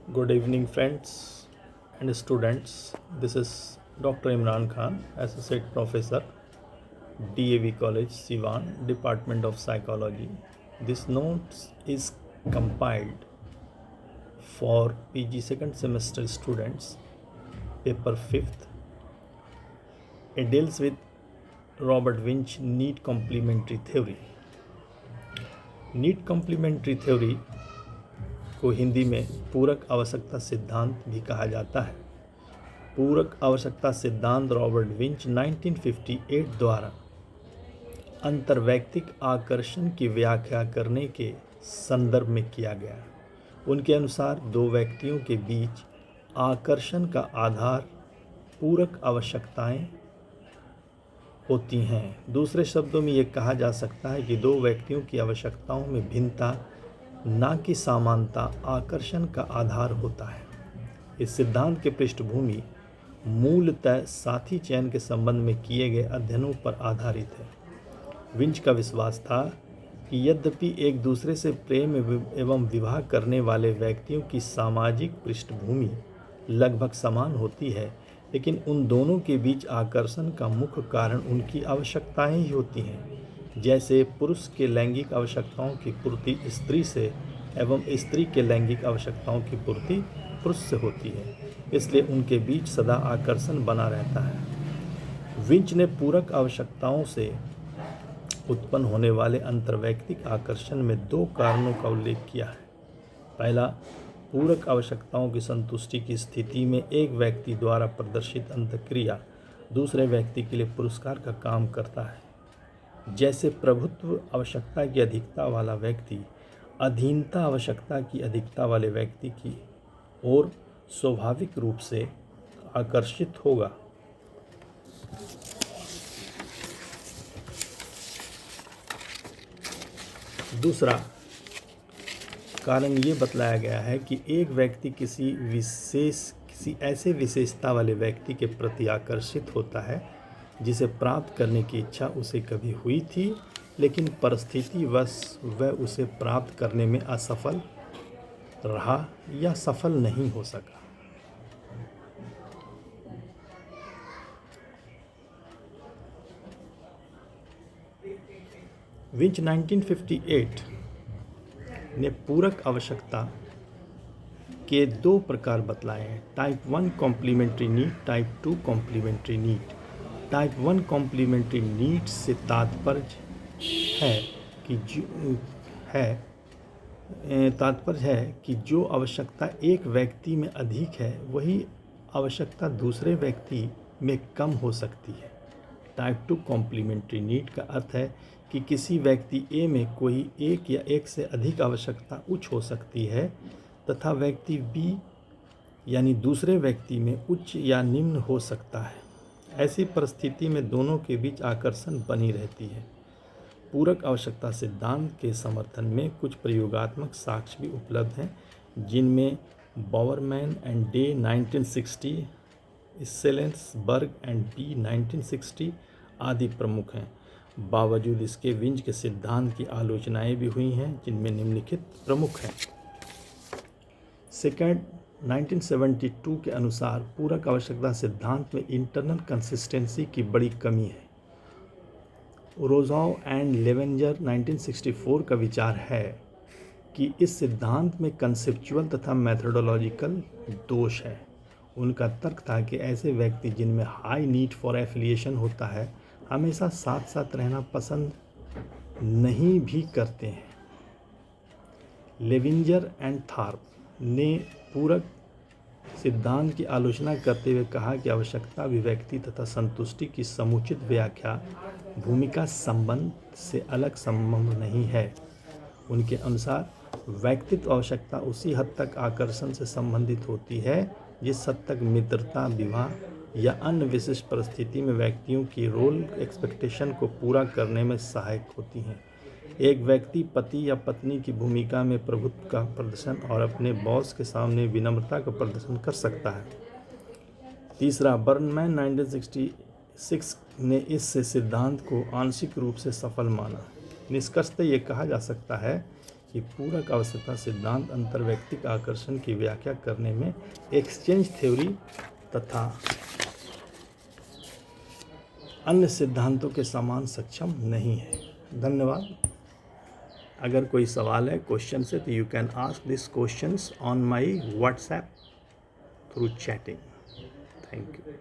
Good evening, friends and students. This is Dr. Imran Khan, Associate Professor, DAV College, Siwan, Department of Psychology. This note is compiled for PG second semester students, paper 5th. It deals with Robert Winch need complementary theory. Need complementary theory को हिंदी में पूरक आवश्यकता सिद्धांत भी कहा जाता है। पूरक आवश्यकता सिद्धांत रॉबर्ट विंच 1958 द्वारा अंतर्वैयक्तिक आकर्षण की व्याख्या करने के संदर्भ में किया गया। उनके अनुसार दो व्यक्तियों के बीच आकर्षण का आधार पूरक आवश्यकताएं होती हैं। दूसरे शब्दों में ये कहा जा सकता है कि दो व्यक्तियों की आवश्यकताओं में भिन्नता ना कि समानता आकर्षण का आधार होता है। इस सिद्धांत की पृष्ठभूमि मूलतः साथी चयन के संबंध में किए गए अध्ययनों पर आधारित है। विंच का विश्वास था कि यद्यपि एक दूसरे से प्रेम एवं विवाह करने वाले व्यक्तियों की सामाजिक पृष्ठभूमि लगभग समान होती है, लेकिन उन दोनों के बीच आकर्षण का मुख्य कारण उनकी आवश्यकताएं ही होती हैं। जैसे पुरुष के लैंगिक आवश्यकताओं की पूर्ति स्त्री से एवं स्त्री के लैंगिक आवश्यकताओं की पूर्ति पुरुष से होती है, इसलिए उनके बीच सदा आकर्षण बना रहता है। विंच ने पूरक आवश्यकताओं से उत्पन्न होने वाले अंतर्वैयक्तिक आकर्षण में दो कारणों का उल्लेख किया है। पहला, पूरक आवश्यकताओं की संतुष्टि की स्थिति में एक व्यक्ति द्वारा प्रदर्शित अंतःक्रिया दूसरे व्यक्ति के लिए पुरस्कार का काम करता है। जैसे प्रभुत्व आवश्यकता की अधिकता वाला व्यक्ति अधीनता आवश्यकता की अधिकता वाले व्यक्ति की ओर स्वाभाविक रूप से आकर्षित होगा। दूसरा कारण ये बतलाया गया है कि एक व्यक्ति किसी ऐसे विशेषता वाले व्यक्ति के प्रति आकर्षित होता है जिसे प्राप्त करने की इच्छा उसे कभी हुई थी, लेकिन परिस्थितिवश वह उसे प्राप्त करने में असफल रहा या सफल नहीं हो सका। विंच 1958 ने पूरक आवश्यकता के दो प्रकार बतलाए हैं, type 1 complementary need, type 2 complementary need. Type 1 complementary need से तात्पर्य है कि जो आवश्यकता एक व्यक्ति में अधिक है वही आवश्यकता दूसरे व्यक्ति में कम हो सकती है। टाइप 2 कॉम्प्लीमेंट्री नीड का अर्थ है कि किसी व्यक्ति ए में कोई एक या एक से अधिक आवश्यकता उच्च हो सकती है तथा व्यक्ति बी यानी दूसरे व्यक्ति में उच्च या निम्न हो सकता है। ऐसी परिस्थिति में दोनों के बीच आकर्षण बनी रहती है। पूरक आवश्यकता सिद्धांत के समर्थन में कुछ प्रयोगात्मक साक्ष्य भी उपलब्ध हैं, जिनमें Bowerman and day 1960, सेलेंसबर्ग and B 1960 आदि प्रमुख हैं। बावजूद इसके विंच के सिद्धांत की आलोचनाएं भी हुई हैं, जिनमें निम्नलिखित प्रमुख हैं। सेकंड 1972 के अनुसार पूरक आवश्यकता सिद्धांत में इंटरनल कंसिस्टेंसी की बड़ी कमी है। रोज़ाओ एंड लेवेंजर 1964 का विचार है कि इस सिद्धांत में कंसेप्चुअल तथा मैथडोलॉजिकल दोष है। उनका तर्क था कि ऐसे व्यक्ति जिनमें हाई नीड फॉर एफिलिएशन होता है हमेशा साथ साथ रहना पसंद नहीं भी करते हैं। लेविंजर एंड थार्प ने पूरक सिद्धांत की आलोचना करते हुए कहा कि आवश्यकता अभिव्यक्ति तथा संतुष्टि की समुचित व्याख्या भूमिका संबंध से अलग संबंध नहीं है। उनके अनुसार व्यक्तित्व आवश्यकता उसी हद तक आकर्षण से संबंधित होती है जिस हद तक मित्रता, विवाह या अन्य विशिष्ट परिस्थिति में व्यक्तियों की रोल एक्सपेक्टेशन को पूरा करने में सहायक होती हैं। एक व्यक्ति पति या पत्नी की भूमिका में प्रभुत्व का प्रदर्शन और अपने बॉस के सामने विनम्रता का प्रदर्शन कर सकता है। तीसरा, बर्नमैन 1966 ने इस सिद्धांत को आंशिक रूप से सफल माना। निष्कर्षतः ये कहा जा सकता है कि पूरक आवश्यकता सिद्धांत अंतर्वैयक्तिक आकर्षण की व्याख्या करने में एक्सचेंज थ्योरी तथा अन्य सिद्धांतों के समान सक्षम नहीं है। धन्यवाद। अगर कोई सवाल है, क्वेश्चन है, तो you can ask this questions on my WhatsApp through chatting. Thank you.